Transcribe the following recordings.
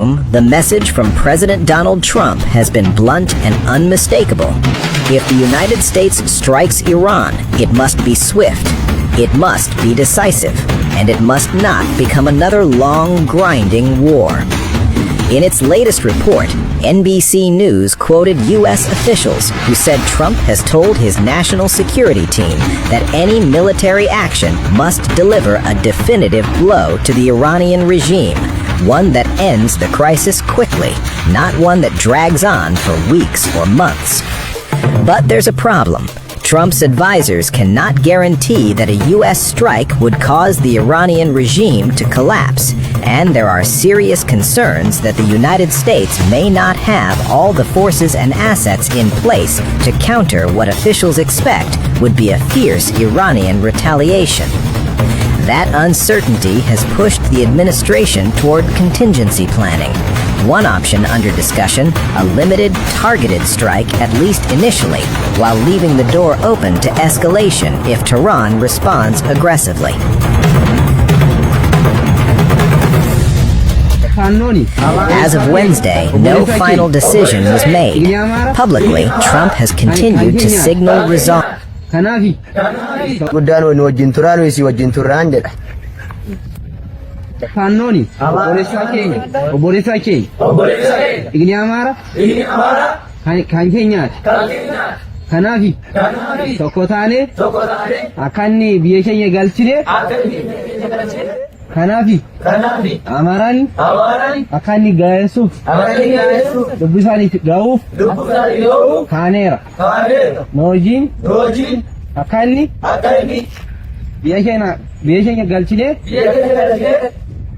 The message from President Donald Trump has been blunt and unmistakable. If the United States strikes Iran, it must be swift, it must be decisive, and it must not become another long, grinding war. In its latest report, NBC News quoted U.S. officials who said Trump has told his national security team that any military action must deliver a definitive blow to the Iranian regime, one that ends the crisis quickly, not one that drags on for weeks or months. But there's a problem. Trump's advisors cannot guarantee that a U.S. strike would cause the Iranian regime to collapse, and there are serious concerns that the United States may not have all the forces and assets in place to counter what officials expect would be a fierce Iranian retaliation. That uncertainty has pushed the administration toward contingency planning. One option under discussion, a limited, targeted strike, at least initially, while leaving the door open to escalation if Tehran responds aggressively. As of Wednesday, no final decision was made. Publicly, Trump has continued to signal resolve. Fanoni, Oboresa Kenya, Igni Amara, kan Kenya, Kanafi, Tokotane, Akani, Bieshanya Galchine, Kanafi, Amarani, Akani Gaesu, Dubusani Gauf, Kanera, Nojin, Akani, Bieshanya Galchine,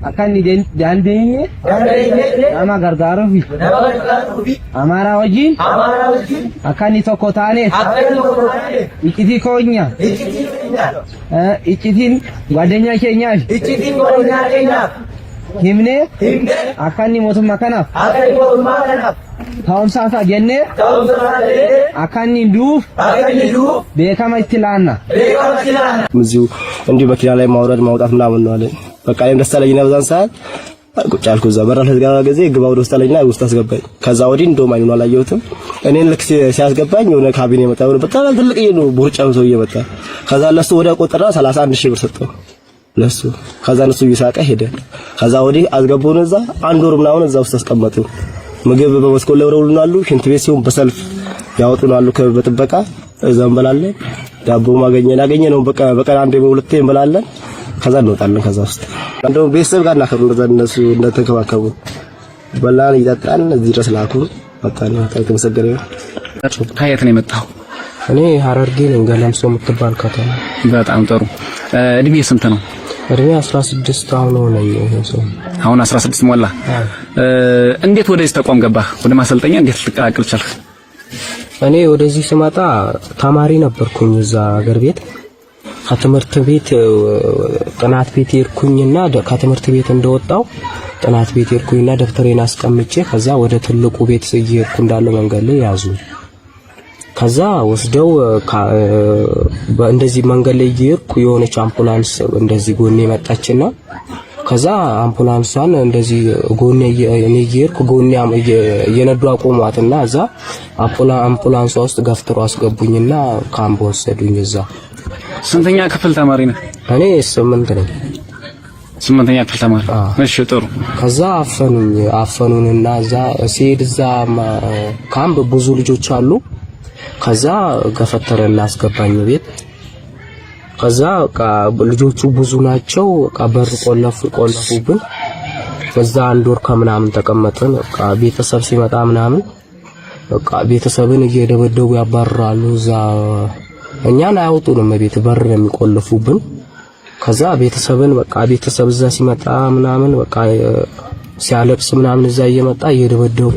Akani Dandene, Ama Gargarovi, Amara Wajin, Akani Tokotane, Ikiti Konya, Ichitin, Guadena Kenya, Himne, Akani Motumakana, Town Santa Genne, Akani Du, Bekama Tilana, Muzu, and you Bakila Maura Mount of Navan. በቃ እኔም ደስ አለኝና በዛን ሰዓት ቁጭ አልኩ። እዛ በራል ህዝጋ ጊዜ ግባው ደስ አለኝና ውስጥ አስገባኝ። ከዛ ወዲህ እንደውም አይኑን አላየሁትም። እኔን ልክ ሲያስገባኝ የሆነ ካቢኔ መጣ። በጣም ትልቅ ነው ቦርጫም ሰው እየመጣ ከዛ ለሱ ወደ ቆጠራ 31,000 ብር ሰጠው ለሱ። ከዛ እሱ ይሳቀ ሄደ። ከዛ ወዲህ አስገቡን። እዛ አንድ ወር ምናምን እዛ ውስጥ አስቀመጡ። ምግብ በመስኮት ላይ ወረውሉናሉ። ሽንት ቤት ሲሆን በሰልፍ ያወጡናሉ በጥበቃ እዛ እንበላለን። ዳቦ ማገኘ ነው በቀን አንዴ በሁለቴ እንበላለን። ከዛ እንወጣለን። ከዛ ውስጥ እንደው ቤተሰብ ጋር እናከብር እነሱ እንደተከባከቡ በላን ይጣጣን እዚህ ድረስ ላኩ። ወጣን። ተመሰገነ። ከየት ነው የመጣው? እኔ ሐረርጌ ነኝ፣ ገለምሶ የምትባል ከተማ። በጣም ጥሩ። እድሜ ስንት ነው? እድሜ 16 አሁን ሆነኝ። አሁን 16 ሞላ። እንዴት ወደዚህ ተቋም ገባህ? ወደ ማሰልጠኛ እንዴት ልትቀላቀል ቻልክ? እኔ ወደዚህ ስመጣ ተማሪ ነበርኩኝ እዛ ሀገር ቤት። ከትምህርት ቤት ጥናት ቤት ሄድኩኝና ከትምህርት ቤት እንደወጣው ጥናት ቤት ሄድኩኝና ደብተሬን አስቀምጬ ከዛ ወደ ትልቁ ቤት እየሄድኩ እንዳለ መንገድ ላይ ያዙ። ከዛ ወስደው እንደዚህ መንገድ ላይ እየሄድኩ የሆነች አምቡላንስ እንደዚህ ጎኔ መጣችና ከዛ አምቡላንሷን እንደዚህ ጎኔ እኔ እየሄድኩ ጎኔ እየነዱ አቆሟትና እዛ አምቡላንሷ ውስጥ ገፍትሮ አስገቡኝና ካምፕ ወሰዱኝ። እዛ ስንተኛ ክፍል ተማሪ ነህ? እኔ 8 ነኝ። 8ኛ ክፍል ተማሪ። እሺ ጥሩ። ከዛ አፈኑንና እዛ ሲሄድ እዛ ካምፕ ብዙ ልጆች አሉ። ከዛ ገፈተረና አስገባኝ ቤት። ከዛ ልጆቹ ብዙ ናቸው። በር ቆለፉብን። ከዛ አንድ ወር ከምናምን ተቀመጥን። ቤተሰብ ሲመጣ ምናምን ቤተሰብን እየደበደቡ ያባርራሉ። እዛ እኛን አያወጡንም ቤት በር ነው የሚቆልፉብን። ከዛ ቤተሰብን ቤተሰብ እዛ ሲመጣ ምናምን ሲያለቅስ ምናምን እዛ እየመጣ እየደበደቡ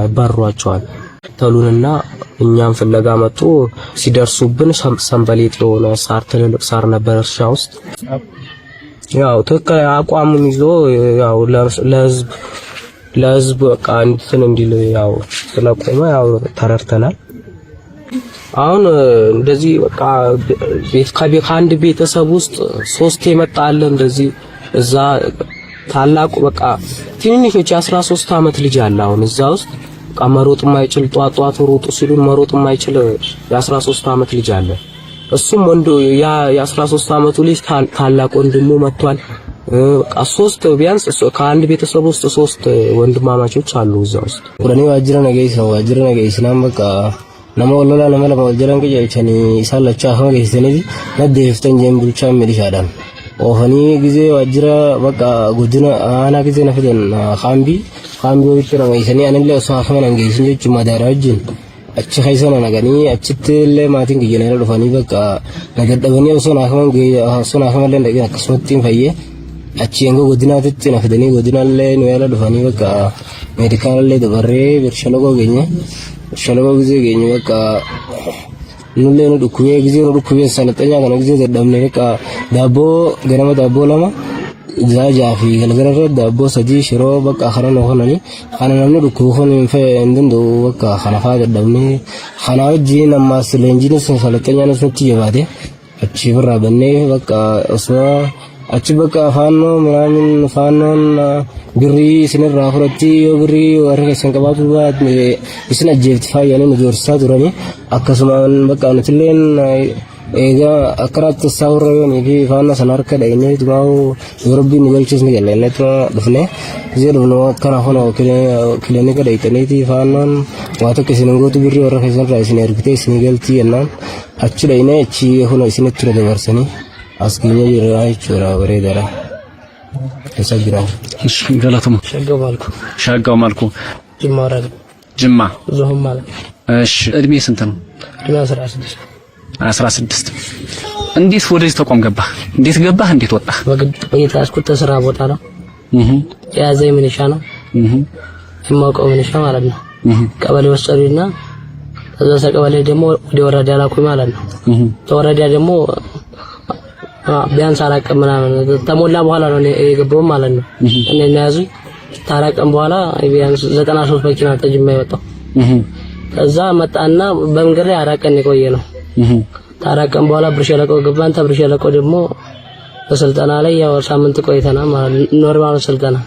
ያባርሯቸዋል። ተሉንና እኛን ፍለጋ መጡ። ሲደርሱብን ሰንበሌጥ የሆነ ሳር ትልልቅ ሳር ነበር እርሻ ውስጥ። ያው ትክክል አቋሙን ይዞ ያው ለህዝብ እንትን እንዲል ያው ስለቆመ ያው ተረድተናል። አሁን እንደዚህ ከአንድ ቤተሰብ ውስጥ 3 የመጣ አለ እንደዚህ እዛ ታላቁ በቃ ትንንሾች 13 አመት ልጅ አለ አሁን እዛ ውስጥ በቃ መሮጥ የማይችል ጧት ሮጡ ሲሉን መሮጥ የማይችል የ13 አመት ልጅ አለ። እሱም ወንዱ ያ የ13 አመቱ ልጅ ታላቅ ወንድሙ መጥቷል። በቃ ሶስት ቢያንስ ከአንድ ቤተሰብ ውስጥ ሶስት ወንድማማቾች አሉ እዛ ውስጥ። ወደኔ ዋጅራ ነገይስ ናም በቃ nama wallala nama lama waljalan kajachani isallacha hama geessanii naddeeftan jembulcha midishaadhaan ofanii gizee wajjira bakka godina aanaa gizee na fidan khambii walitti ramaysanii anillee osoo hakaman hangeessin jechuun madaara wajjin achi keessana naganii achitti illee maatiin kiyyanaa dhufanii bakka nagadhabanii osoo hakamallee dhaqeen akkasumatti hin fayyee achi hanga godinaatitti na fidanii godinaallee nu yaala dhufanii bakka meedikaalallee dabarree birshalogoo geenye Shalago gize geenye baka nulle no dukuye gize no dukuye sanatanya kana gize dadamne baka dabo ganama dabo lama jaja fi galgara dabo saji shiro baka khana no honani khana namne duku hon fe ndindo baka khana fa dadamne khana wajji namma silenjini sanatanya no santi yabade achi barra banne baka usma achi baka fanno miramin fannon birri sinir rafurati yo birri warga sankabatu baat isna jeft fayane nujursa durani akkasuman baka nutlen ega akrat sawrayoni fi fanna sanar kada ini tuau yorbi nigalchis ni gelle netwa dufne zero no kana hono klinik kada itani ti fannon wato kisinungo tu birri warga san raisine ergite sinigalti enna achi daine achi hono isine ture de warsani asginya yirai chura bare dara ተሰግረው እሺ ገላተሙ ሻጋው ማልኩ ጅማ ዞህም ማለት እሺ እድሜ ስንት ነው? 16 እንዴት ወደዚህ ተቋም ገባህ? እንዴት ገባህ? እንዴት ወጣህ? በየታስኩት ተስራ ቦታ ነው ያዘኝ ምንሻ ነው የማውቀው ምንሻ ማለት ነው ቀበሌ ወሰዱና ከዛ ቀበሌ ደግሞ ወደ ወረዳ ላኩኝ ማለት ነው ተወረዳ ደግሞ ቢያንስ አላቀም ምናምን ተሞላ በኋላ ነው የገባው ማለት ነው እኔ ያዙኝ ታራቀም በኋላ ቢያንስ 93 መኪና ተጅማ ይወጣው ከዛ መጣና በመንገድ ላይ አራቀን የቆየ ነው ታራቀም በኋላ ብርሸለቆ ገባን ተብርሸለቆ ደግሞ በስልጠና ላይ ያው ሳምንት ቆይተና ማለት ኖርማል ስልጠና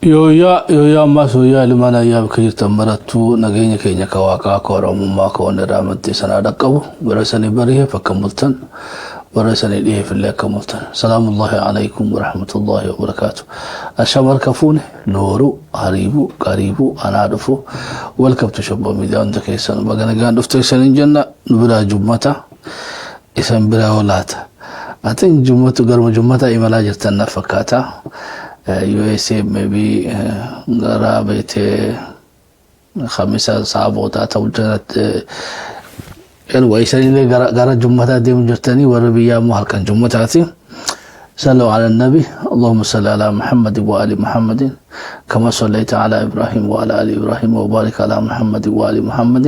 Yoya masoya limana ya kirtan maratu nagenya kenya kawaka koramumma ko wanda matti sana dakabu barasani barihe fakamultan barasani dihe filla kamultan salamullahi alaikum wa rahmatullahi wa barakatuh ashabar kafune noru haribu qaribu anadufu welcome to shabba media on the kesan bagana gandufte sanin janna nubra jummata isan bira walata atin jummatu garma jummata imala jirtan fakata USA maybe gara bete khamisa saabota tawjanat anyway sani gara jummata dem jirtani warabiya mu halkan jummatati sallu ala nabi allahumma salli ala muhammad wa ali muhammad kama sallaita ala ibrahim wa ala ali ibrahim wa barik ala muhammad wa ali muhammad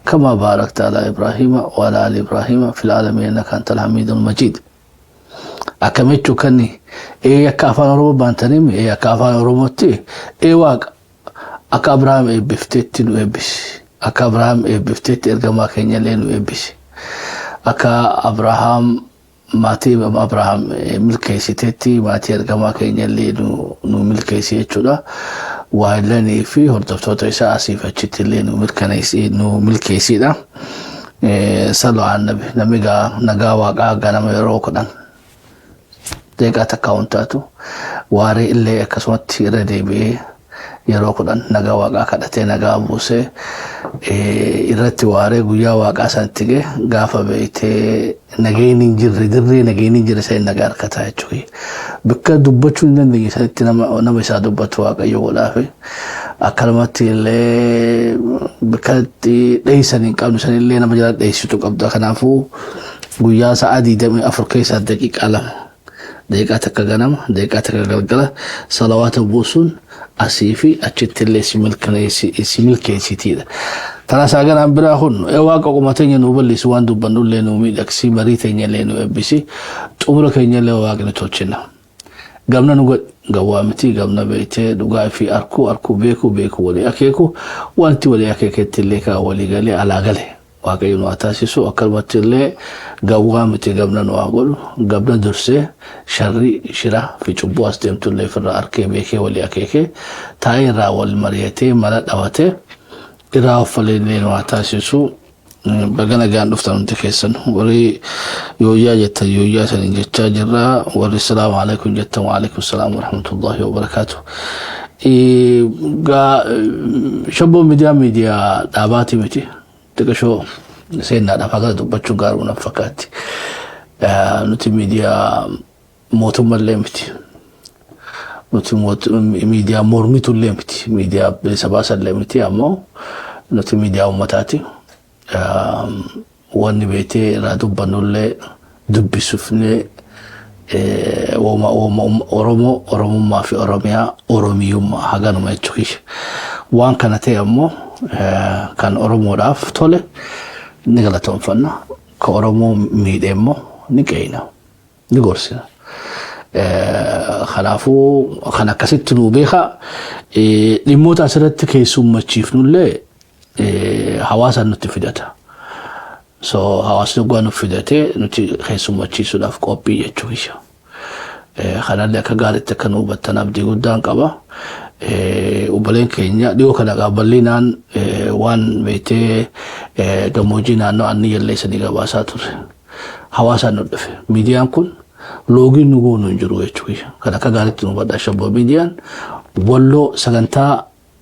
kama barakta ala ibrahim wa ala ali ibrahim fil alamin innaka antal hamidul majid akamechu kani yakafan oromo bantanim yakafan oromotti waq aka abraham biftetti nu ebis aka abraham biftetti ergama kenya lenu ebis aka abraham mati abraham milkeysitetti mati ergama kenya lenu nu milkeysi echuda wailani fi hordoftota isa asifachitti lenu milkanaysi nu milkeysi da sallu ala nabi namiga naga waqa ganama yorokodan dega takauntatu ware ille akaswati redebe yerokodan naga waqa kadate naga buse irati ware guya waqa santige gafa beete nageyni jirre say nagar kata chuyi bikka dubbachu nande gisati nama isa dubbatu waqa yogolafe akalmati le bikati deysanin qabnu sanille nama jara deysitu qabda kanafu guya saadi demi afrika sa daqiqa lam دقيقة تكجنم دقيقة تكجلجلة صلوات بوسون أسيفي أشتري سمل كيسيتيدا ترى ساعة أنا براهون إيواك أقومتين نوبل سوان دوبنول لينو ميدكسي مريتين لينو إبسي تأمر كيني لواك نتوچنا قبنا نقول قوامتي قبنا بيتي دقاء في أركو بيكو ولي أكيكو وانتي ولي أكيكي تليكا ولي قالي على قالي واقعي نواتاسيسو أكلمت اللي قوامتي قبنا نواقول قبنا درسي شري شرا في جبو أصدمت اللي في الأركي بيكي ولي أكيكي تاي راول مريتي ملات أواتي إراو فليني نواتاسيسو بغنا جان دفتر انتكيسن وري يويا جتا يويا سن جتا جرا وري السلام عليكم جتا وعليكم السلام ورحمة الله وبركاته شبو ميديا داباتي متي تكشو سينا دفاقات دبچو غار منفقاتي نوتي ميديا موتو ملمتي نوتي ميديا مورميتو لمتي ميديا بسباسا لمتي امو نوتي ميديا امتاتي واني بيتي رادو بنولي دبي سفني وما أورومو ما في أوروميوم حاجة ما يتشويش وان كانت أمو كان أورومو راف تولي نقلتهم فنا كأورومو ميد أمو نكينا نقرسنا خلافو خنا كسيت نوبيخا لموت أسرت كيسو ما تشيفنولي حواسا نتفيدتها حواس نقوى نفيدته نتي خيسو ماتشيسو داف كوبي يتشويشا خنا لك قالت تكنو بتنابدي قدان قبا وبلين كينيا ديو كنا قابلينان وان بيتي دموجينا نو أني يلي سنيقا باساتور حواسا نتفي ميديان كن لوغي نقو ننجرو يتشويشا كنا قالت نبدا شبو ميديان ولو سغنتا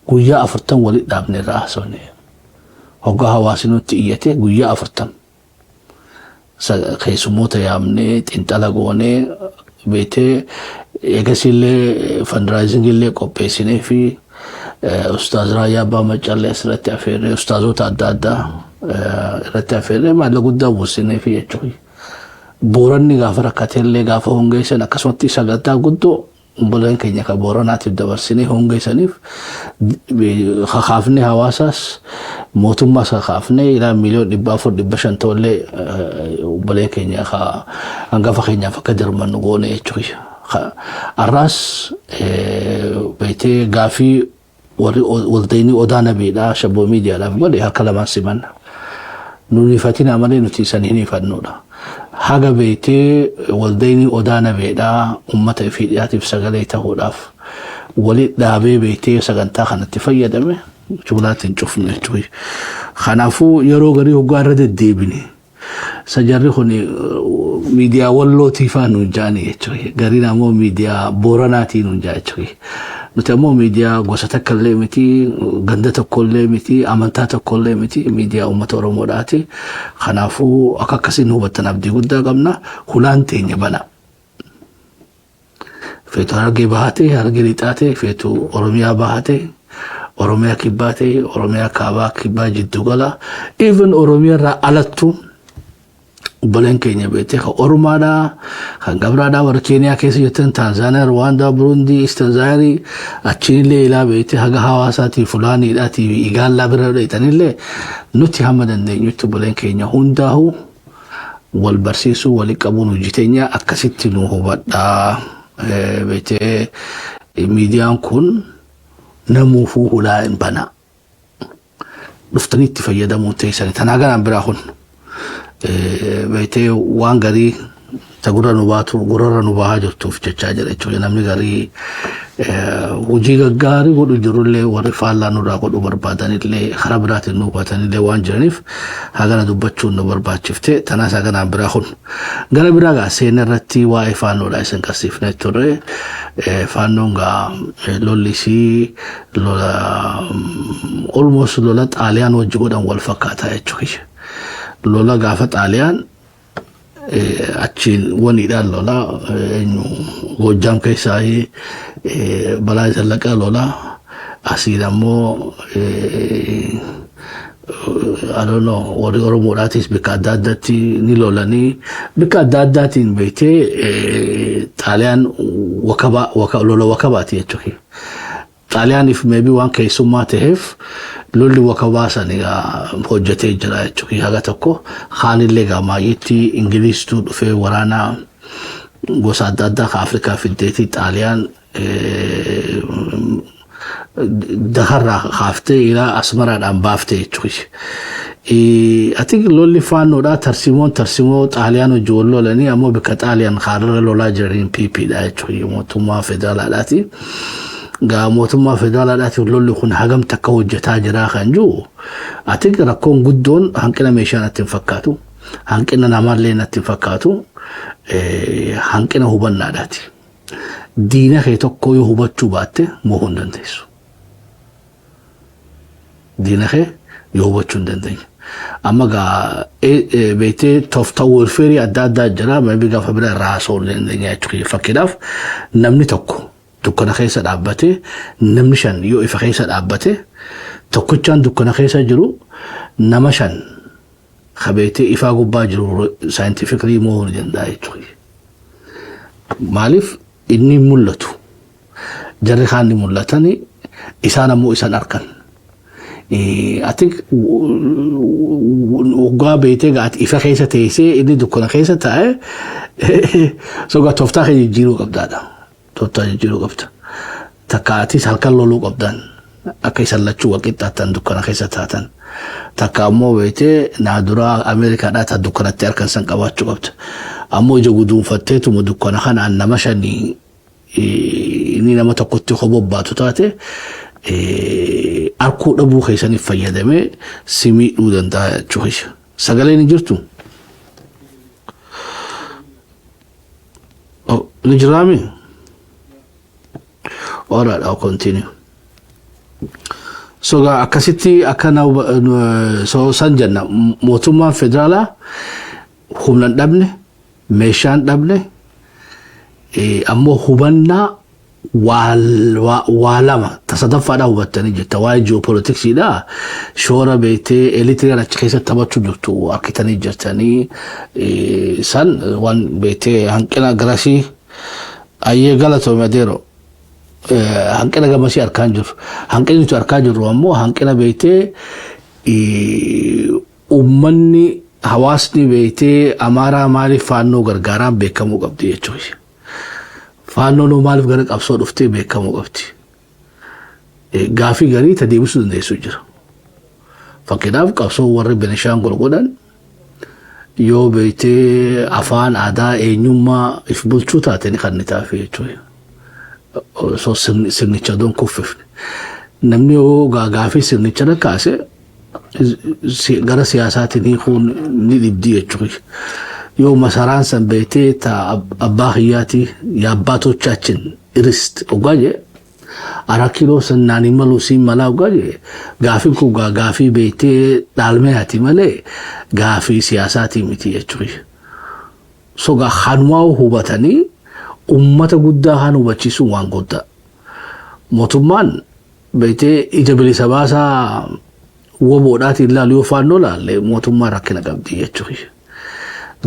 قويا أفرطان ولي دابني راسوني هوغا حواسنو تييته قويا أفرطان خيسو موتا يامني تنتالغوني بيتي يكسيلي فندرايزنج اللي قوبيسيني في أستاذ رايا بامجال اسرتي أفيري أستاذو تعدادا رتي أفيري ما لقودا وسيني في يجوي بوراني غافر كاتيلي غافر هونغيسن أكسوتي ساقاتا قدو بلين كينيا كبورانات الدبرسيني هونغيسنيف خافني حواساس موتوما خافني إلى مليون دبافر دبشان تولي بلين كينيا أنغافا كينيا فكدر من نغوني يجوي الراس بيتي غافي ولديني ودانا بيدا شبو ميديا لافقودي هالكلمان سيمان نوني فاتينا عمالي نتيسانيني فادنونا حاجة بيتي ولديني ودانا بيدا أمتا في دياتي بساقلي تهوداف ولد دابي بيتي ساقنتا خانت تفيدامي شغلات نشوفنا شوي خنافو يرو غري هوغا رد الديبني سجاري خوني ميديا ولو تيفانو جاني شوي غري نامو ميديا بوراناتي نجا شوي نتامو ميديا غوساتك الليمتي غندتك كلمتي امانتاتك كلمتي ميديا امه ورموداتي خنافو اكاكسي نو بتنابدي غدا قمنا هولانتي نبنا فيتو هرغي باهاتي هرغي ليطاتي فيتو اورميا باهاتي أوروميا كيباتي أوروميا كابا كيبا جدو غلا even أوروميا را ألتو بلين كينيا بيتي أورومادا خنقبرادا وركينيا كيسي يتن تنزانيا رواندا بروندي استنزاري أتشيني لي إلا بيتي هغا حواساتي فلاني إلاتي إيغال لابرا ريتاني لي نوتي حمدن دي نوتي بلين كينيا هنداهو والبرسيسو ولقبونو جيتينيا أكسيتي نوهو بدا بيتي ميديان كون نموفو هلا بنا دفتني تفيدا مونتيساني تناغان براهون بيتي وان غري تغورا نوباتو غورا نوبا جرتو في تشاجر اچو نامني غري وجي غاري غدو جرولي ورفالا نورا غدو بربادان لي خرابرات نوباتان لي وان جرنيف هاغانا دوبچو نو برباچفته تناسا غنا براهون غنا براغا سينرتي واي فانو لايسن كاسيفنا توري فانونغا لوليسي لولا almost لولا طاليان وجودان والفكاتا اچوكيش لولا غافت طاليان أتشين ونيدان لولا إنه وجام كيساي بلاي زلقا لولا أسيرامو I don't know warri Oromoodhaatis bika adda addaatti ni lolanii bika adda addaatiin beektee Xaaliyaan lola wakabaati jechuudha. Xaaliyaaniif maybe waan keessummaa ta'eef lolli wakabaa sanii hojjetee jira jechuudha. Haga tokko haanillee gaamaayitti Ingiliistuu dhufee waraana gosa adda addaa ka Afrikaa fiddeetii Xaaliyaan daharraa kaaftee ila Asmaraadhaan baaftee jechuudha. I think lolli faannoodhaa tarsimoo Xaaliyaan hojii wal lolanii ammoo bika Xaaliyaan haarara lolaa jiraniin PPdha jechuudha. Mootummaa federaalaadhaati. Gaa mootummaa federaalaadhaati lolli kun hagam takka hojjetaa jira kan jiru. I think rakkoon guddoon hanqina meeshaa natti hin fakkaatu. Hanqina namaallee natti hin fakkaatu. Hanqina hubannaadhaati. Diina kee tokko yoo hubachuu baatte mo'uu hin dandeessu. Diina kee yoo hubachuu hin dandeenye. Amma gaa beektee tooftaa warfeerii adda addaa jira. Maybe gaafa bira raasoo hin dandeenye jechuudha. Fakkiidhaaf namni tokko dukkana keessa dhaabbatee namni 5 yoo ifa keessa dhaabbate tokkochaan dukkana keessa jiru nama 5 qabeetee ifaa gubbaa jiru scientifically mo'uu ni danda'a jechuudha. Maaliif inni mul'atu jarri kaan ni mul'atanii isaan ammoo isaan arkan. I think waggaa beektee gaati ifa keessa teessee inni dukkana keessa taa'e sogaa tooftaa kee jijjiiruu qabdaadha. Tooftaa jijjiiruu qabda. Takka atis halkan loluu qabdan akka isaan lachuu walqixxaatan dukkana keessa taatan. Takka ammoo beektee naaduraa Ameerikaadhaa ta'a dukkanatti harkan san qabaachuu qabda. Ammoo ija guduunfatteetuma dukkana kanaan nama 5 inni nama tokkotti hobobbaatu taate arkuu dhabuu keessaniif fayyadamee si miidhuu danda'a jechuudha. Sagaleen hin jirtu. Ni jiraami? Alright, I'll continue. So akkasitti akkana so san jenna mootummaan federaalaa humna hin dhabne meeshaa hin dhabne ammoo hubannaa waa lama tasadaffaadhaa hubattanii jirta. Waa'ee ji'oopolitiksiidhaa shoora beektee eliitirii achi keessatti taphachuu jirtu harkitanii jirtanii san waan beektee hanqina garasii ayyee galatoome adeero. Hanqina gamasii arkaan jiru. Hanqinni nuti arkaa jirru ammoo hanqina beektee uummanni hawaasni beektee Amaaraa maaliif faannoo gargaaraan beekamuu qabdi jechuudha. Faannoon maaliif gara qabsoo dhuftee beekamuu qabdi. Gaafii garii ta deebisuu dandeessu jira. Fakkiidhaaf qabsoo warri Benishaangul godhan yoo beektee afaan aadaa eenyummaa if bulchuu taate ni kan ni taafee jechuudha. So sirnicha doon kuffifne. Namni yoo gaafii sirnicha rakkaase gara siyaasaatiin hiikuun ni dhibdi jechuudha. Yoo masaraan san beektee ta abbaa hiyyaati yaabbaatochaachin irist ogaje arakiloo san naanii maluu siin malaa ogaje gaafiin kun gaafii beektee dhaalmeyaati malee gaafii siyaasaatii miti jechuudha. So hanumaa hubatanii ummata guddaa haan hubachiisuun waan guddaa. Mootummaan beektee ija bilisa baasaa woboodhaatiin ilaalu yoo faannoo laalle mootummaa rakkina qabdi jechuudha.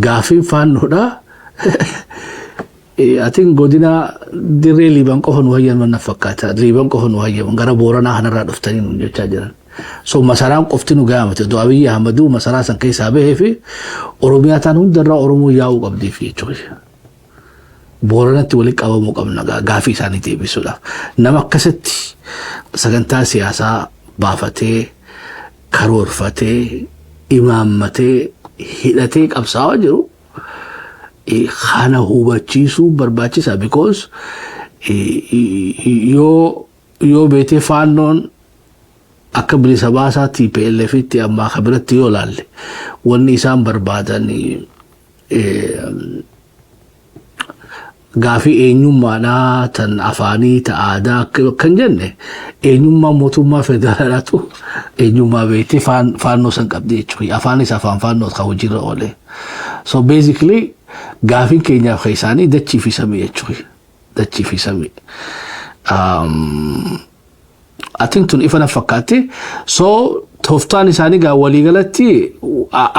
Gaafiin faannoodhaa atiin godina dirree Liiban qofa nu hayyaman na fakkaata. Liiban qofa nu hayyaman gara Booranaa kanarraa dhuftanii nu jechaa jiran. So masaraan qofti nu gaamate do Abiyyi Ahmaduu masaraa san keessaa bahee fi Oromiyaa taan hundarraa Oromoo yaa'uu qabdiif jechuudha. Booranatti walitti qabamuu qabna gaafii isaanii deebisuudhaaf. Nama akkasitti sagantaa siyaasaa baafatee karoorfatee imaammatee hidhatee qabsaa'aa jiru kana hubachiisuu barbaachisaa because yoo beektee faannoon akka bilisa baasaa TPLFitti ammaa kabiratti yoo laalle wanni isaan barbaadan gaafii eenyummaadhaa tan afaanii ta aadaa kan jenne eenyummaa mootummaa federaalaatu eenyummaa beektee faannoo san qabdi jechuudha. Afaanis afaan faannoo kan hojiirra oole. So basically gaafiin keenyaaf kan isaanii dachii fi samii jechuudha. Dachii fi samii. atintun ifana fakkaate so tooftaan isaanii gaa waliigalatti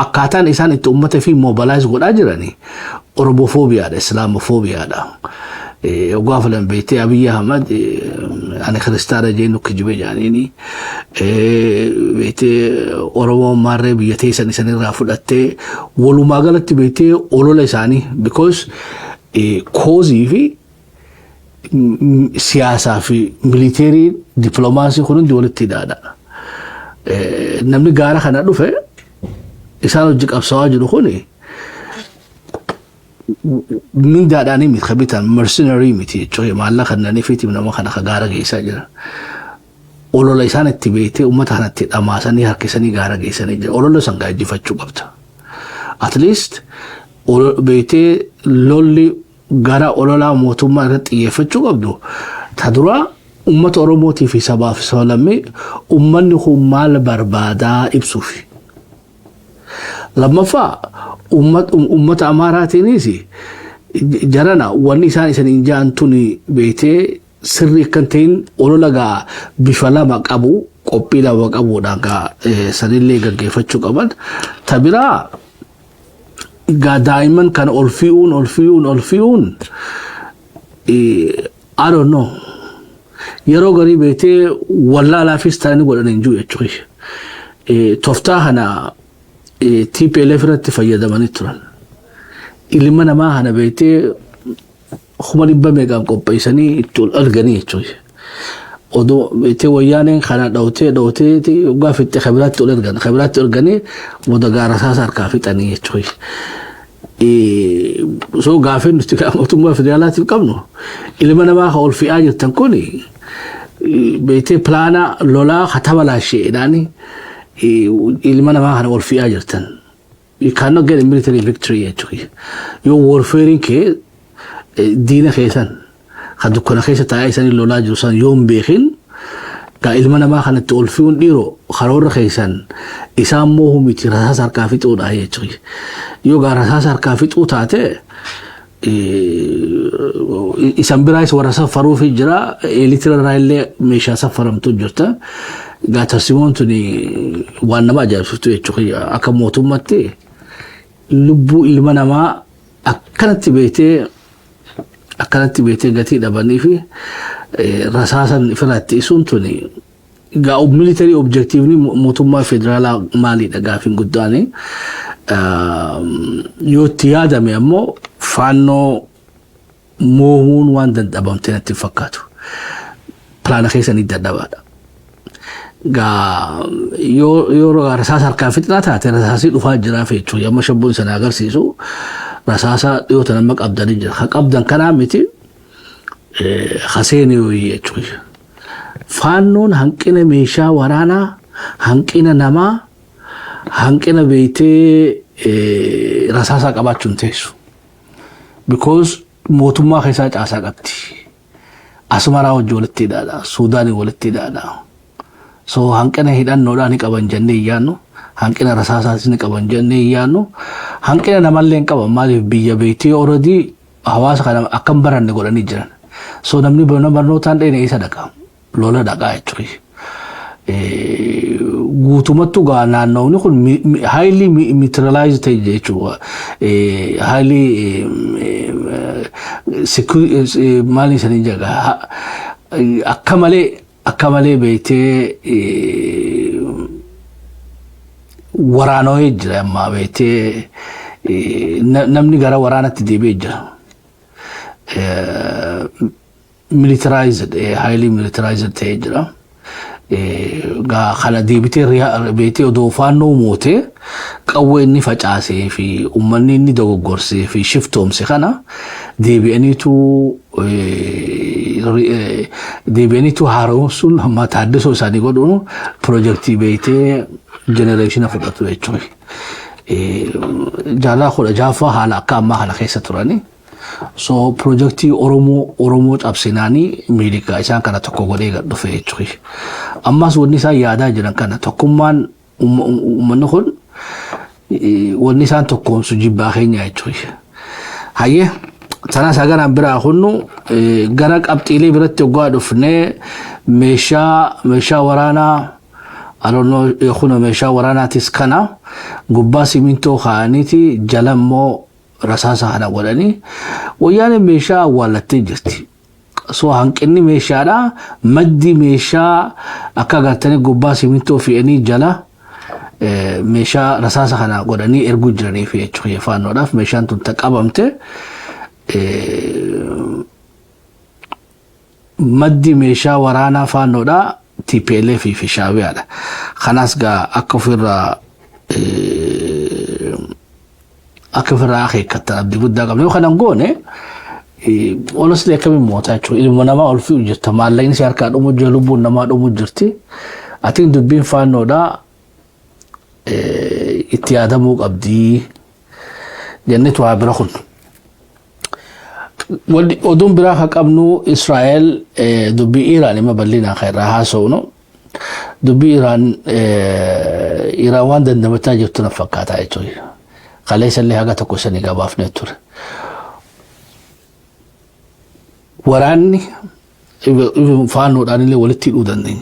akkaataan isaan itti uummata fi mobilize godhaa jirani oromofoobiyaadha islaamofoobiyaadha وقاف لهم بيتي أبي أحمد أنا خرستار جينو كجبة جانيني بيتي أوروما مرة بيتي سني رافضته ولو ما قالت بيتي أولو لساني because كوزي في سياسة في military diplomacy خلون دولة تدادا نمني قارة خنا دفع إسانو جك أبصاج دخوني من داداني ميت خبيتان mercenary ميتي شوي مالله خنا نفيتي من ما خنا خجارة جيسا جرا أولو لسان التبيتي ومتى هنتي أماسني هركسني جارة جيسني جرا أولو لسان قاعد يفتشوا قبته at least أولو بيتي لولي جارة أولو لا موتو ما رت يفتشوا قبضو تدرى أمة أوروموتي في سبعة في سلامي أمنهم مال بربادا إبسوفي لما فا أمة أماراتي نيسي جرانا ونسان إسان إنجان توني بيتي سري كنتين أولو لغا بفلا مقابو قبيلا مقابو ناقا سنيلي غاقي فتشو قبل تبرا غا دائما كان ألفيون I don't know yeroo garii beetee wallaalaa fi istaanii godhan hin jiru jechuudha. Tooftaa kana TPLF irratti fayyadamanii turan. Ilma namaa kana beetee kuma dhibba meeqaan qopheessanii itti ol arganii jechuudha. Odoo beetee wayyaaneen kana dhawtee gaafitti khibiraatti ol arganii booda gaara isaas harkaa fixanii jechuudha. So gaafin nuti mootummaa federaalaatiif qabnu ilma namaa ol fi'aa jirtan kuni beetee pilaana lolaa kataba laasheedhaani ilma namaa kana ol fi'aa jirtan. You cannot get a military victory jechuudha. Yoo warfaring kee diina keessan kan dukkana keessa taa'ee isanii lolaa jiru san yoo hin beekin gaa ilma namaa kanatti ol fi'uun dhiiroo karoora keessan isaan moohu miti rasaasa harkaa fixuudha jechuudha. Yoo gaa rasaasa harkaa fixuu taate isan biraayis warra safaruu fi jira eelitira irraa illee meeshaa safaramtu jirta. Gaa tarsimoon tuni waan nama ajaa'ibsiiftu jechuudha. Akka mootummaatti lubbuu ilma namaa akkanatti beetee gatii dhabanii fi rasaasan ifirratti isuun tuni gaa military objective ni mootummaa federaalaa maaliidha gaafin guddaani. Yoo itti yaadame ammoo faannoo moomuun waan dadhabamte natti fakkaatu. Pilaana keessanii dadhabaadha. Gaa yoo rasaasa harkaa fixnaa taate rasaasii dhufaa jiraa feechuu yamma shabboon sana agarsiisu rasaasa dhiyoota nama qabdanii jira. Ha qabdan kanaa miti haseeni yooyii jechuudha. Faannoon hanqina meeshaa waraanaa, hanqina namaa, hanqina beetee rasaasaa qabaachuun teessu. Because mootummaa keessaa caasaa qabdi. Asmaraa wajji walitti hidhaadha. Suudaanii walitti hidhaadha. So hanqina hidhannoodhaan ni qaban jennee iyyaannu. Hanqina rasaasaas ni qaban jennee iyyaannu. Hanqina namallee hin qaban maaliif biyya beetee already hawaasa kana akkam baranne godhanii jiran. So namni barnootaan dheene isa dhaqa. Lola dhaqaa jechuudha. Guutumattu gaa naannawni kun highly militarized ta'e jechuudha. Highly maali sanii jaga akka malee beetee waraanoo jira amma beetee namni gara waraanatti deebi'ee jira. Militarized, highly militarized ta'e jira. Gaa kana deebitee odoo faannoo mootee qawwee inni facaasee fi uummanni inni dogoggorsee fi shiftoomse kana deebi'aniitu haaromsuun hamma taaddisoo isaanii godhuun piroojeektii beetee jenereeshina fudhatu jechuudha. Jaalaa kudha jaaffaa haala akka ammaa kana keessa turani. So projektii Oromoo cabsinaanii miidhagaa isaan kana tokko godhee gad dhufe jechuudha. Ammas wanni isaan yaadaa jiran kana tokkummaan uummanni kun wanni isaan tokkoomsu jibbaa keenya jechuudha. Hayyee تنا ساقنا برا خنو غرق أبتيلي برت يقعد فني مشا ورانا ألونو يخونو مشا ورانا تسكنا قباسي منتو خانيتي جلمو رساسة هنا ولاني وياني مشا ولا تجرتي سو هنكني مشا دا مدي مشا أكا غرتني قباسي منتو في أني جلا مشا رساسة هنا ولاني إرقو جراني في أجخي فانو راف مشان تنتقابمت مدي مشا ورانا فانو دا TPLF في شاوية خلاص جا أكفر أخي كتاب دي بده قبل وخنا نقول honestly كم موتا شو إذا ما ما ألفي وجرت ما لين سياركان جلوبون نما جرتي I think دبين فانو دا اتيادا موك أبدي جنة وعبرخون ودون براخك أبنو إسرائيل دبي إيران ما بلينا خير هاسونو دبي إيران دن متاجر تنفقات عيتوي خليس اللي هاga تكوسني قباف نتور وراني فانو راني اللي ولتي الودن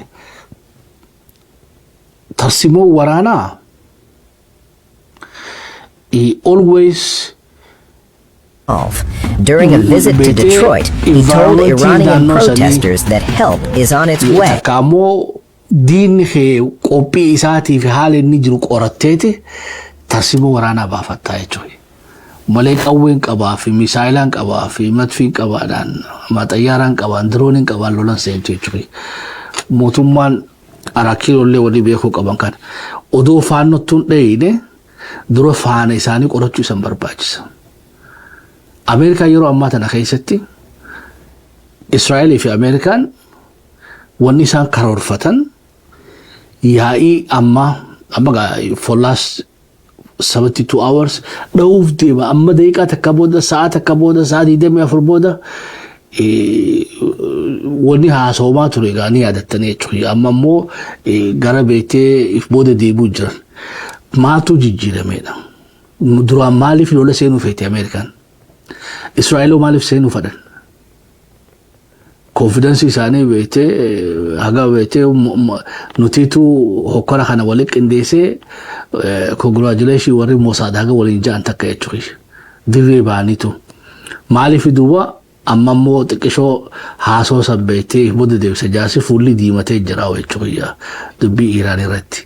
ترسمو ورانا he always During a visit to Detroit, he told Iranian protesters that help is on its way. Kamo din he kopi isati fi hal inni jiru qoratete tarsimo warana bafatta jechuudha. Malee qawween qabaa fi misaayilaan qabaa fi madfiin qabaadhaan maxayyaaraan qabaan dirooniin qabaan lolan seentu jechuudha. Mootummaan arakiiroollee walii beekuu qaban kan odoo faannottuun dhayine dura faana isaanii qorachuu isan barbaachisa. أمريكا يرو أماتنا خيستي إسرائيل في أمريكان والنسان كرور فتن يهائي أما for last 72 hours دوف ديما أما ديكا تكبودا ساعة ديما يفربودا ونها سوما تريغاني عدتني تشوي أما مو غربيتي إفبودا ديبو جرن ما تجيجي مينا دروا مالي في لولا سينو فيتي أمريكان إسرائيل مالف سينو فدن confidence إساني بيته هذا بيته نتيتو هكرا خنا ولك إنديسه congratulation وري موساد هذا ولين جان تكيتشوي ديري بانيتو مالف دوا أما مو تكشو هاسو سبيته بود ديو سجاسي فولي ديمته جراوي تشويا دبي إيراني رتي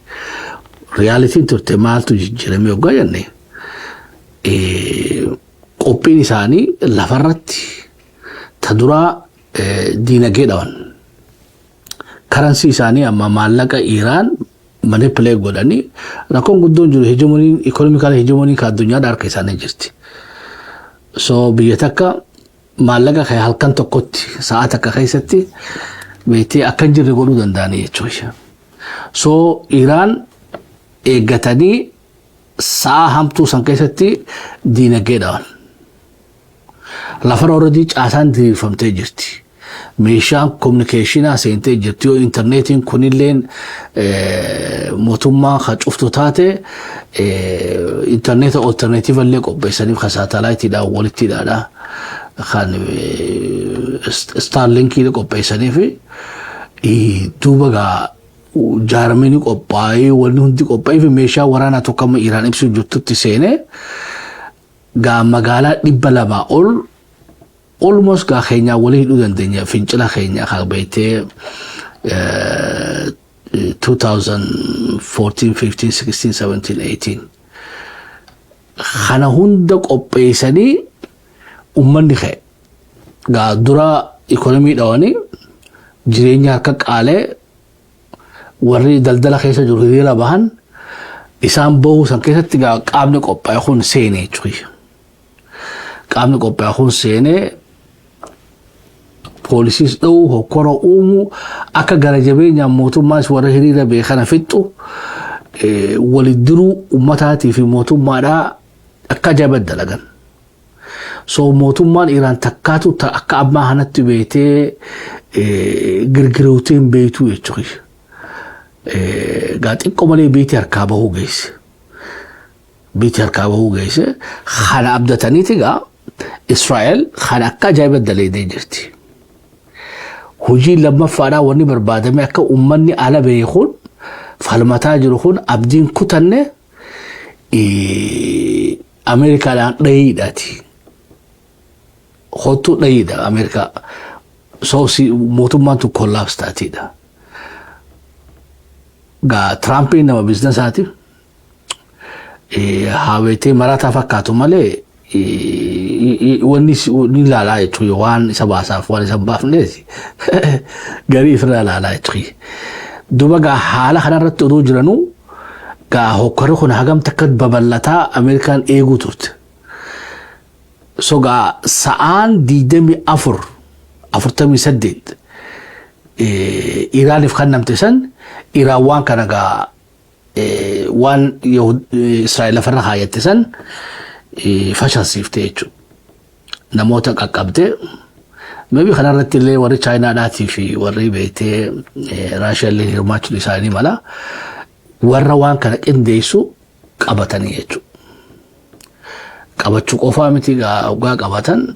reality ترتمال تجرمي وقايني قبين إساني لفرت تدرى دينagee dhawan currency isaanii amma maallaqa Iran manipulate godhanii rakkoon guddoon jiru hegemony economical hegemony ka addunyaa harka isaanii jirti so biyya takka maallaqa kay halkan tokkotti sa'a takka keessatti beetee akkan jirre godhuu danda'anii jechuudha so Iran eeggatanii sa'a hamtuu san keessatti diinagdee dhawan lafar already caasaan diriirfamtee jirti meeshaan communicationaa seentee jirti yoo internetiin kunilleen mootummaa ka cuftu taate interneta alternative illee qopheessaniif ka saatalaayitiidhaan walittiidhaadha kan starlinkii qopheessaniif duuba gaa jaarmanii qophaa'ee wanni hundi qophaa'ee fi meeshaa waraanaa tokko amma Iraan ibsu jirtutti seenee gaa magaalaa 200 ol almost gaa Kenya walii hidhuu dandeenya fincila Kenya kaa beeytee 2014, 15, 16, 17, 18 kana hunda qopheessanii ummanni ka'e gaa dura economy dhawanii jireenya harka qaalee warri daldala keessa jiru hiriira bahan isaan bahuu san keessatti gaa qaamni qophaa'e kun seenee jechuudha qaamni qophaa'e kun seenee poolisiis dha'uu hokkora uumuu akka gara jabeenya mootummaas warra hiriira beekana fixxu waliddiruu ummataatii fi mootummaadhaa akka jabat dalagan so mootummaan Iraan takkaatu akka ammaa kanatti beetee girgirootiin beektuu jechuudha gaa xiqqoo malee beetii harkaa bahuu geesse kana abdataniiti gaa إسرائيل خلقا جايبة دليدي جرتي هجي لما فارا وني بربادة ميكا أمني على بيخون فالمتا جرخون أبدين كتنة أمريكا لان ريداتي خطو ريدا أمريكا سوسي موتومان تو كولابس تاتي دا غا ترامبي نما بزنس هاتي هاويتي مراتا فكاتو مالي وني لا لا يتوي وان سباساف وان سباف نيسي غريف لا لا يتوي دوبا غا حالا خنا رتو جرانو غا هوكرو خن هاغم تكد ببلتا أمريكان ايغو تورت سو غا سان ديدمي أفرتمي سدد إيران يفخنم تسن إيران وان كان غا وان يهود إسرائيل فرها يتسن فشل سيفتيجو نموتا قبته ما بي خنا رت اللي وري تشاينا داتي في وري بيته راشيا اللي هرماتو لساني مالا ورا وان كان انديسو قبتني يجو قبچو قفا متي غا قبتن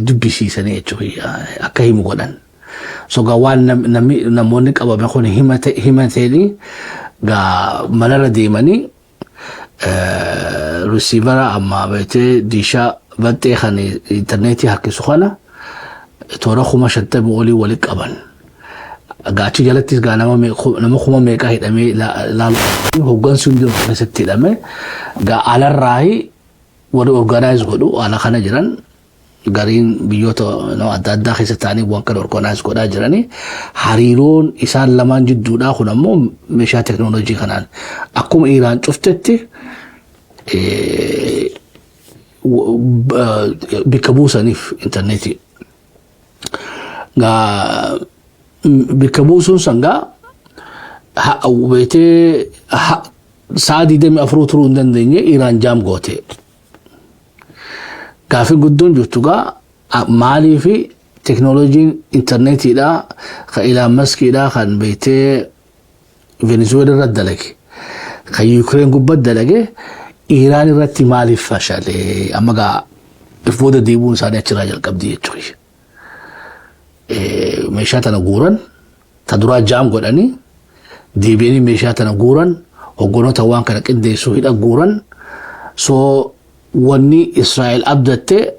دبشي سنه يجو اكاي مغدان سو غا وان نموني قبا مخون هيمتيني غا ملر ديماني رسيفرا أما بيتي ديشا بدي خاني إنترنتي هكي سخانة تورا خما شنطة مولي ولك أبان أغاتي جالتيس غانا نمو خما ميكا هيد أمي لا هوغان سندر نسبتي دامي غا على الراهي وري أورغانايز غدو على خانا جران غارين بيوتو نو أدادا خيسة تاني وانكر أورغانايز غدا جراني حريرون إسان لمان جدو دا خنمو مشا تكنولوجي خنان أقوم إيران شفتتي بكابوسا نيف انترنتي غا بكابوسون سانغا او بيتي سادي دمي افروترو ندنيا ايران جام غوتي كافي قدون جوتوغا مالي في تكنولوجي انترنتي دا الى مسكي دا خان بيتي فنزويلا ردلك خي يوكرين قبت دلقه إيران رتي مالي فشل أما قا الفودة ديبون سانية تراجل قبدي يتوي ميشاتنا قورن تدرا جام قراني ديبيني ميشاتنا قورن وقونو توان كانك إندي سوهيدا قورن سو وني إسرائيل أبدت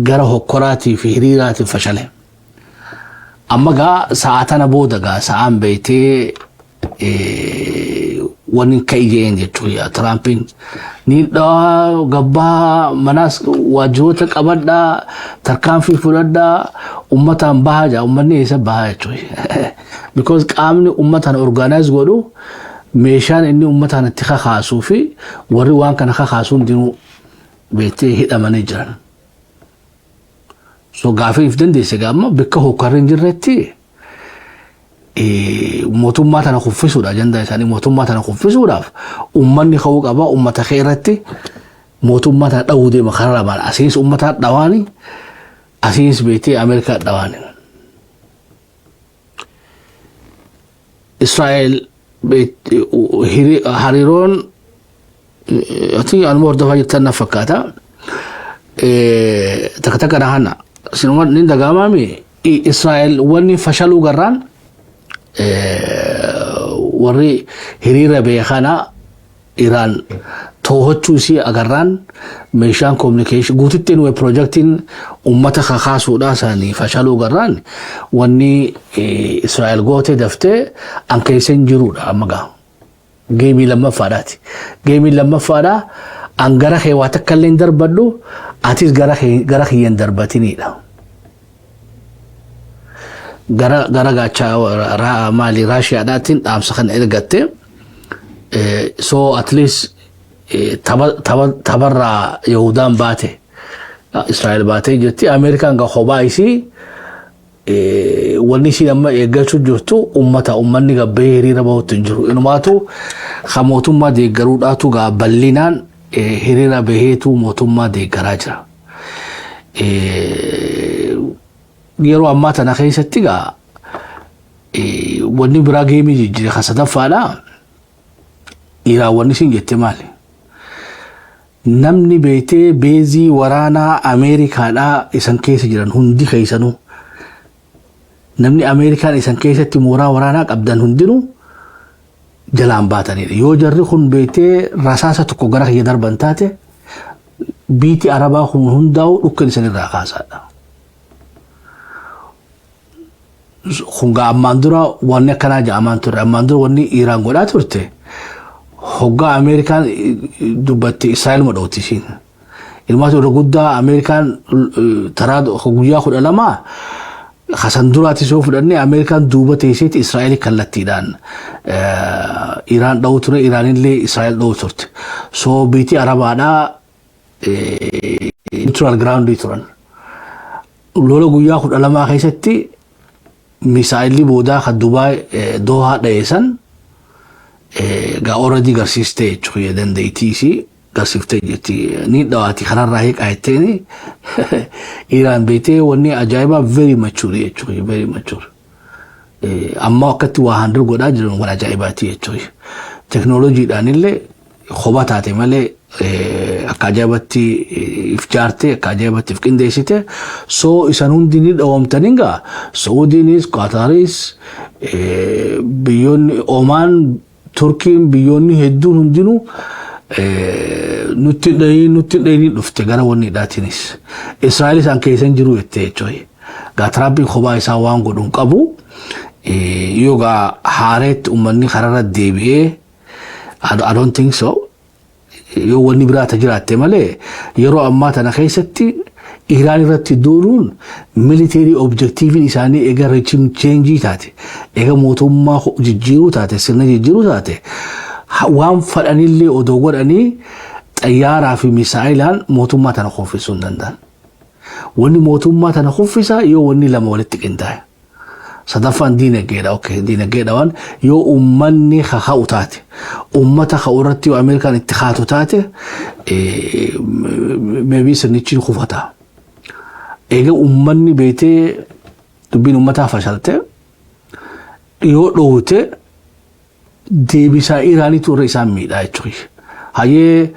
قره قراتي في هريرات فشل أما قا ساعتنا بودا قا ساعان بيتي ونين كايجين جتويا ترامبين نيدا غبا مناس واجوتا قبدا تركان في فلدا امتان باجا امني سبها جتوي because قامني امتان اورغانايز غدو ميشان اني امتان اتخا خاصو في وري وان كان خاصون دينو بيتي هدا مانجران سو غافي فدن دي سغاما بكو كارنجرتي موتوما تانا خفسو دا جندا ثاني موتوما تانا خفسو دا امني خوق ابا امه خيرتي موتوما تا داودي مخرا مال اسيس امه دواني اسيس بيتي امريكا دواني اسرائيل بيت هاريرون اتي انمور دفا يتنا فكاتا تكتك رهنا سنوات نين دغامامي اسرائيل وني فشلوا غران وري هريرة بيخانا إيران توهتشو سي أغران ميشان كومنيكيشن قوتتين وبروجكتين أمتا خاصو داساني فشالو غران واني إسرائيل قوتي دفتي أنكيسن جرود أمغا جيمي لما فاداتي جيمي لما فادا أنغرخي واتكالين دربادو آتيس غرخي يندرباتيني دا gara gacha mali Russia datin amsakan ergatte so at least tabarra Yahudan bate Israel bate jetti American ga khobaisi wani si amma egachu jirtu ummanni ga beeri rabaw tunjuru inumatu khamotumma de garudatu ga ballinan hirira behetu motumma de garajra يرو أمات أنا خيسة تيجا وني براغيمي جي خاصة فالا إلى وني سين جتمالي namni beetee beezii waraanaa Ameerikaadhaa isan keessa jiran hundi keessanuu namni Ameerikaan isan keessatti mooraa waraanaa qabdan hundinuu jalaan baatanidha. Yoo jarri kun beetee rasaasa tokko gara kiyya darban taate biiti Arabaa kun hundaa'u dhukkan isanirraa kaasaadha. Kun ammaan dura wanni akkanaa jedhamaan ture. Ammaan dura wanni Iiraan godhaa turte. Hoggaa Ameerikaan dubbatti Israa'el madhooti ishiin. Ilmaata irra guddaa Ameerikaan taraa guyyaa 12 hasan duraati soo fudhannee Ameerikaan duuba teesseeti Israa'el kallattiidhaan Iiraan dha'u ture. Iiraanillee Israa'el dha'u turte. So biitii Arabaadhaa neutral groundii turan. Lola guyyaa 12 keessatti misaa'illi boodaa kan Dubaay Dohaa dhayeessan gaa already garsiistee jechuudha dandeettiisii garsiiftee jetti ni dhawaati kanarraa hiiqaa jetteeni Iiraan beetee wanni ajaa'ibaa very mature jechuudha very mature amma akkatti waa handil godhaa jiran waan ajaa'ibaati jechuudha teknooloojiidhaan illee kophaa taate malee akka ajaa'ibatti if jaarte akka ajaa'ibatti if qindeessite so isan hundi ni dhawamtanii gaa Saudiinis Qataaris biyyoonni Omaan Turkiin biyyoonni hedduun hundinuu nutti dhayini dhufte gara wanni dhaatinis Israa'elis an keessan jiru jettee jechuudha gaa Tiraampiin kophaa isaa waan godhuun qabu yoo gaa haareetti uummanni kararra deebi'ee I don't think so yoo wanni biraata jiraatte malee yeroo ammaa tana keessatti Iiraan irratti duuluun military objectivin isaanii eega regime change taate eega mootummaa jijjiiruu taate sirna jijjiiruu taate waan fadhanillee odoo godhanii xayyaaraa fi misaa'ilaan mootummaa tana kuffisuu hin danda'an. Wanni mootummaa tana kuffisa yoo wanni lama walitti qindaa'e. Sadaffaan diinagdeedha. Okay, diinagdeedha waan yoo uummanni kaka'u taate uummata ka'u irratti yoo Ameerikaan itti kaatu taate maybe sirnichi kufata. Eega uummanni beetee dubbiin uummataa fashalte yoo dhowwite deebisaa Iiraaniitu irra isaan miidhaa jechuudha. Hayyee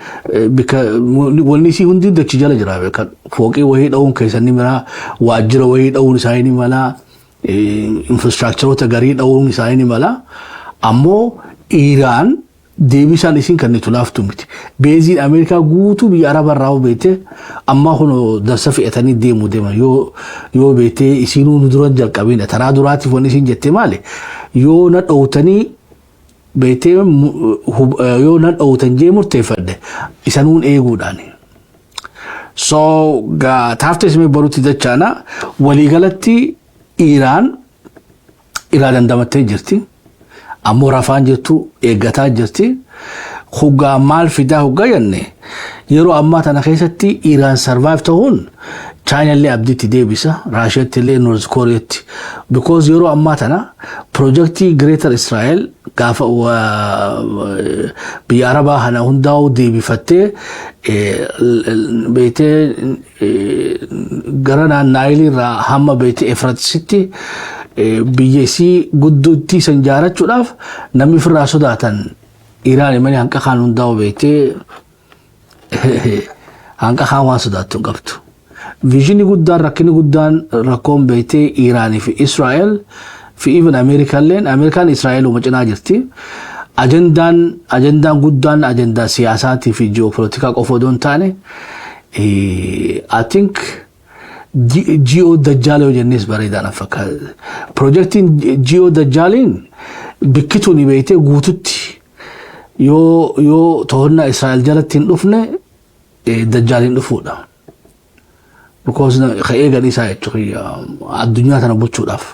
wanni isii hundi dachi jala jira beekan fooqii wayii dha'uun keessan ni mala waajjira wayii dha'uun isaanii ni mala infrastructureota garii dha'uun isaanii ni mala ammoo Iiraan deebisaan isin kan nitu laaftu miti. Beeziin Ameerikaa guutuu biyya Arabarraa beete amma kun darsa fe'atanii deemu deeman yoo beete isinuu nu dura jalqabina taraa duraatiif wanni isin jette maali yoo na dhowtanii beete yoo na dhowtan jee murteeffadde isanuun eeguudhaan. So taafte isin baruutti dachaana waliigalatti Iiraan dandamattee jirti. Ammoo rafaan jirtu eeggataa jirti. Hoggaa maal fidaa hoggaa jenne yeroo ammaa tana keessatti Iiraan survive ta'uun Chaayinaallee abdiitti deebisa Raashiyaatti illee North Kooriyaatti because yeroo ammaa tana projectii Greater Israel gaafa biyya Arabaa kana hundaa'u deebifattee beetee gara Naayilii irraa hamma beetee Efratisitti biyyesii gudduutti san jaarachuudhaaf namni firraa sodaatan Iiraan imani hanqa kaan hundaa'u beetee hanqa kaan waan sodaattu qabdu. Viijinii guddaan rakkinni guddaan rakkoon beetee Iiraanii fi Israa'el fi even Ameerikaan Israa'el cinaa jirti. Ajandaan guddaan ajandaa siyaasaatii fi ji'oopolitikaa qofa odoo hin taane I think Geo Dajjaaloo jennees bareedaan fakkaata. Projektiin Geo Dajjaaliin bikkituun beetee guututti yoo to'annaa Israa'el jalatti hin dhufne Dajjaaliin dhufuudha. Because eegan isaa jechuudha addunyaa tana bulchuudhaaf.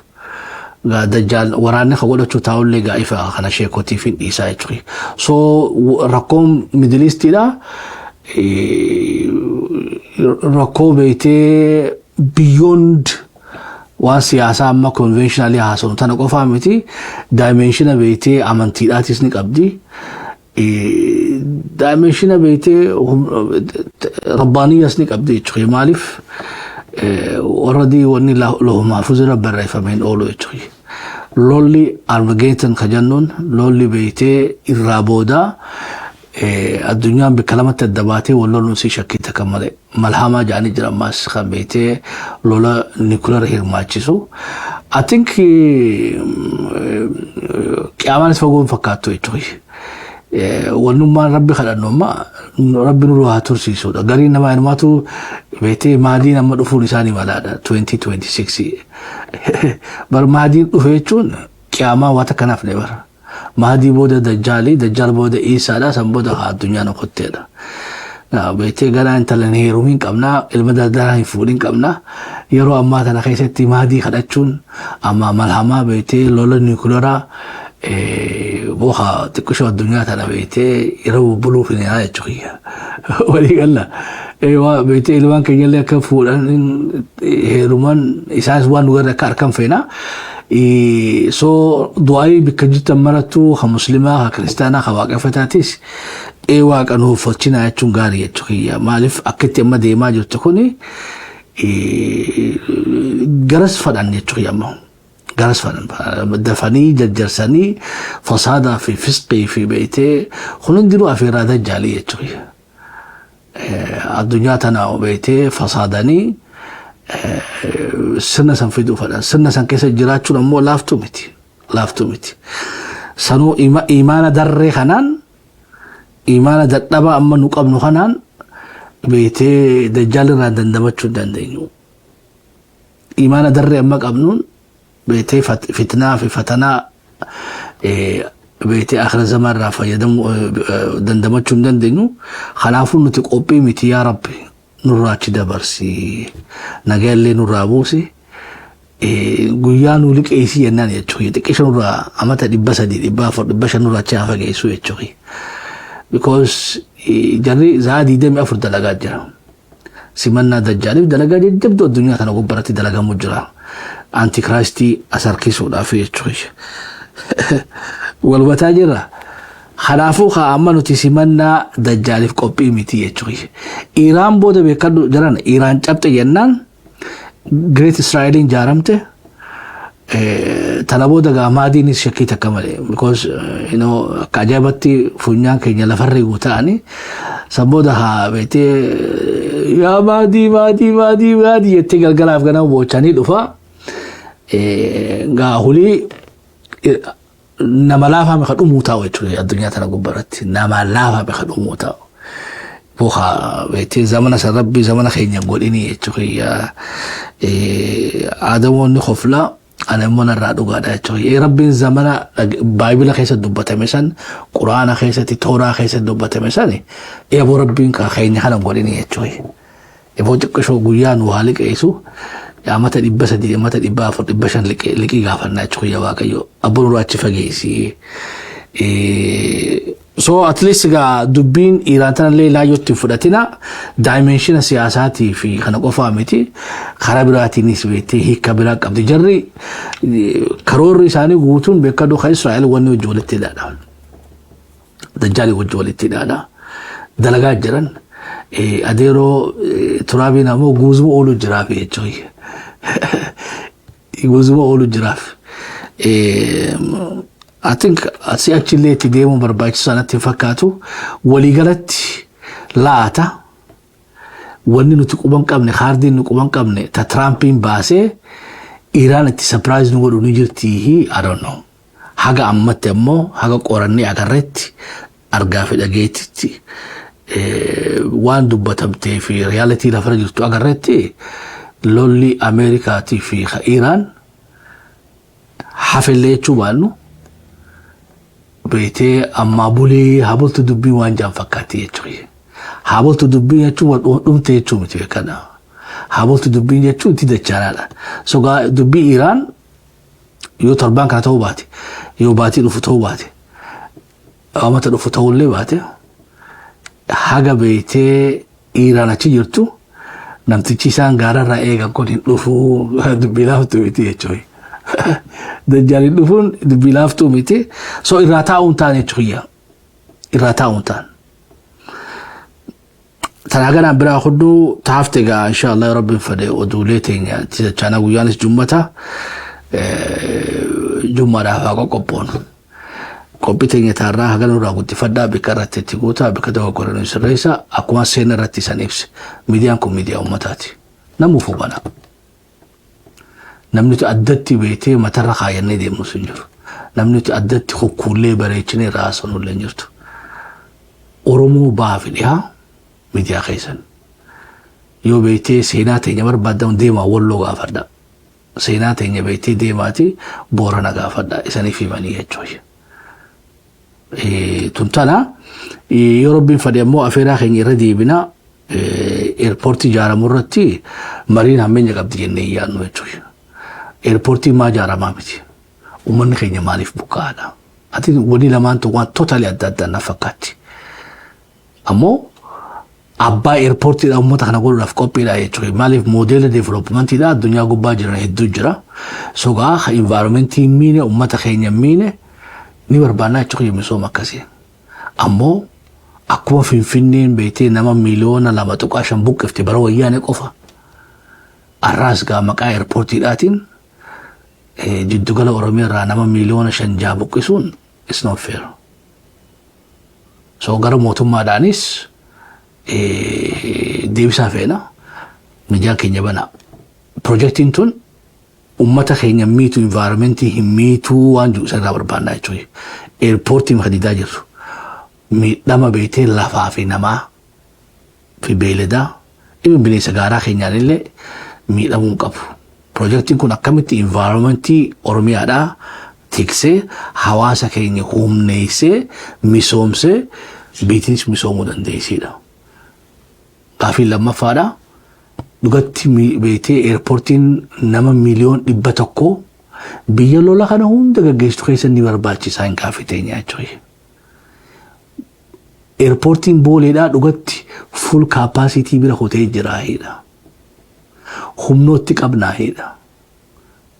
Dajjaal waraanni ka godhachuu taa'ullee gaa'ifa kana sheekotiif hin dhiisaa jechuudha. So rakkoon Middle Eastidha. Rakkoo beetee beyond waan siyaasaa amma conventionally haasa'u tana qofaa miti dimensiona beetee amantiidhaatis ni qabdi. Dimensiona beetee rabbaaniyyaas ni qabdi jechuudha. Maaliif already wanni lohumaafuu jira barreeffameen oolu jechuudha. Lolli Armageddon ka jennuun lolli beetee irraa booda الدنيا بكلمة الدباتي ولا نسي شكي تكمل ملهما جاني جرا ماس خبيته لولا نيكولار هيرماتشيسو I think كأمان سفقون فكاتو يتوي ونما ربي خلنا ربي نروح ترسيسو غاري نما انماتو بيتي مادي نما دفو لساني مالادا 2026 بر مادي دفيچون قياما واتا كناف نبر مادي بوده دجال بوده عيسى لا سن بوده الدنيا نقطه نا بيتي غلا انت لنهيرومين قمنا المددار يفولين قمنا يرو اما تنا خيستي مادي خدچون اما ملهما بيتي لولا نيكولورا بوها تكشف الدنيا ترى بيتي يرو بلو في نهاية شوية ولي قال لا ايوه بيتي الوان كان يلا كفول هيرومان اساس وان وغير كاركم فينا سو دعائي بكجت مرتو خمسلمة كريستانا خواقفتاتيس ايوه كانوا فتشنا تشونغاري شوية مالف اكيد ما دي ما جرتكوني جرس فدان شوية ما جرس فلان دفني جرسني فسادا في فسقي في بيتي خلون دلوا في رادة جالية شوية الدنيا تنا بيتي فسادني سنة سنفيدو فلان سنة سن كيس جرات شو نمو لافتو متي سنو إيمان در خنان إيمان دتبا أما نقب نخنان بيتي دجال رادن دمتشو دندينو إيمان در أما قبنون بيتي فتنة في فتنة بيتي آخر زمان رافا يدم دندمتشم دندنو خلافو نتقوبي متي يا ربي نراتش دبرسي نقال لي نرابوسي قيانو لك ايسي ينان يتشوي تكيش نرا امتا دبسا دي دبافر دبشا نراتش آفا يسو يتشوي because جري زادي دمي أفر دلقات جرا سيمنا دجالي دلقات جبدو الدنيا تنقو براتي دلقا مجرا أنتي كرايستي أسركيسو لا في تشويش والبتاجرة خلافو خامنو تسمنا دجال في كوبي ميتي تشويش إيران بوده بيكدو جران إيران جبت ينان Great Israelin جارمته تلابوده غامادي نيس شكي تكمله because you know كاجابتي فنيان كينيا لفرق وتاني سبوده ها بيتي يا مادي يتقل قلاف قنا وبوچاني دفا غاهولي نملافا مخد أموتاو الدنيا تنقبرت نملافا مخد أموتاو بوخا بيتي زمن سربي زمن خيني يقول إني يا آدم ونخفلا أنا من الرادو قاعد أشوي ربي زمن بايبل خيسة دبته مثلا قرآن خيسة تورا خيسة دبته مثلا يا أبو ربي كخيني حنا يقول إني أشوي يبغى تكشوا قيان وهالك إيسو يا متى دبسة دي متى دبافر دبشان لكي غافرنا أشوي يا واقعيو أبو راتش فجيسي so at least ga dubbin Iran tan le la yotti fudatina dimension siyasati fi khana qofa miti kharabirati nisbeti hikabira qabdi jarri karor isani gutun bekado kha Israel wani wajolati dada dajjali wajolati dada dalaga jiran adero turabi namo guzmo olu jirafi choy guzmo olu jiraf I think asi actually today mo barbaachisaa natti fakkaatu waliigalatti laata wanni nuti quban qabne khaardiin nu quban qabne ta Trumpin baasee Iran itti surprise nu godhu ni jirti I don't know haga ammatti ammoo haga qorannee agarretti argaa fi dhageetitti waan dubbatamtee fi reality lafa jirtu agarretti lolli Ameerikaatii fi Iran hafillee chubaannu بيتي أما بولي هابلت دبي وانجام فكاتي يجوي هابلت دبي يجوا ودمت يجوا متوكنا هابلت دبي يجوا تيدا جالا سوغا دبي إيران يو تربان كاتو باتي يو باتي لفتو باتي أما تلفتو اللي باتي حاجة بيتي إيران أشي يرتو نمتي سان غارا رأيغا كونين لفو دبي لافتو بيتي يجوي دجالي دفون دبيلافتو ميتي سو إراتاون تاني تخيا إراتاون تان تناغانا برا خدو تحفتيغا إن شاء الله يا رب فدي ودوليتين تيزا چانا ويانس جمتا جمعة فاقو قبون qophii taarraa hagan irraa guddifadhaa bika irratti itti guutaa bika dogoggoran sirreessa akkuma seenaa irratti san ibse miidiyaan kun miidiyaa ummataati namuuf hubana namni addatti beetee matarra kaayannee deemu sun jiru namni addatti hukkuullee bareechinee raasanu illee jirtu Oromoo baafi dhiyaa miidiyaa keessan yoo beetee seenaa teenya barbaadamu deemaa walloo gaafadha seenaa teenya beetee deemaati Boorana gaafadha isaniif himanii jechuudha. Tuntana yoo Rabbiin fedhe ammoo afeeraa keenya irra deebina eerpoortii ijaaramu irratti mariin hammeenya qabdi jennee yaadnu jechuudha. Eerpoortii maa ijaaramaa miti uummanni keenya maaliif buqqaadha ati walii lamaan waan totaalii adda addaa na fakkaatti ammoo abbaa eerpoortii uummata kana godhuudhaaf qophiidha jechuudha maaliif moodeela deevelopmentiidha addunyaa gubbaa jiran hedduu jira sogaa environmentii miine uummata keenya miine ni barbaannaa jechuudha misooma akkasii ammoo akkuma Finfinneen beetee nama miliyoona 2.5 buqqifte bara wayyaanee qofa arraas gaa maqaa eerpoortiidhaatiin jiddugala Oromiyaa irraa nama miliyoona 5 buqqisuun is not fair so gara mootummaadhaanis deebisaa feena miidiyaan keenya bana projektiin tun ummata keenya miitu environmentii hin miituu waan jiru irraa barbaannaa jechuudha eerpoortii madidaa jirtu miidhama beetee lafaa fi namaa fi beeladaa dhimma bineensa gaaraa keenyaan illee miidhamuu qabu projektiin kun akkamitti environmentii Oromiyaadhaa tiksee hawaasa keenya humneessee misoomsee biitinis misoomuu dandeessiidha. Gaafii lammaffaadha dhugatti beetee eerpoortiin nama miliyoon 100 biyya lola kana hunda gaggeessu keessa ni barbaachisaa hin gaafii teenya jechuudha. Eerpoortiin Booleedhaa dhugatti full capacity bira hotee jiraahidha. Humnootti qabnaahidha.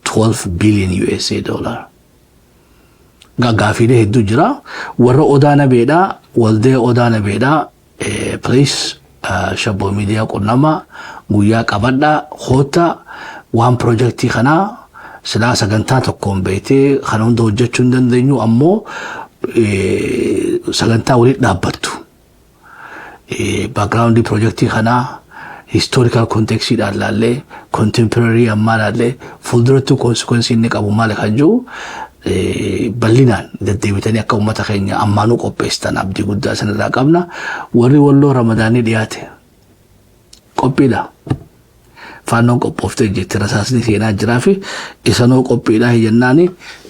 12 billion USA dollar. Gaafiilee hedduu jira warra odaana beedhaa waldee odaana beedhaa please Shabbo miidiyaa qunnama guyyaa qabadhaa hoota waan projektii kanaa silaa sagantaa tokkoon beetee kan hunda hojjechuu hin dandeenyu ammoo sagantaa walitti dhaabbattu backgroundii projektii kanaa historical contextidhaan laallee contemporary ammaa laallee fuulduratti consequence inni qabu maali kan jiru bal'inaan deddeebitanii akka uummata keenya ammaanuu qopheessitan abdii guddaa sanirraa qabna warri walloo ramadaanii dhiyaate qophiidha faannoon qophooftee jetti rasaasni seenaa jiraa fi isanoo qophiidha jennaani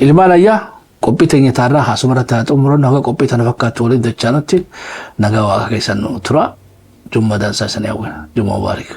ilmaan ayyaa qophii teenya taarraa haasumarratti haa xumurannu haga qophii tana fakkaattu waliin dachaanatti nagaa waaqa keessan tura jumma dansaa sana hawwana jumma mubaarak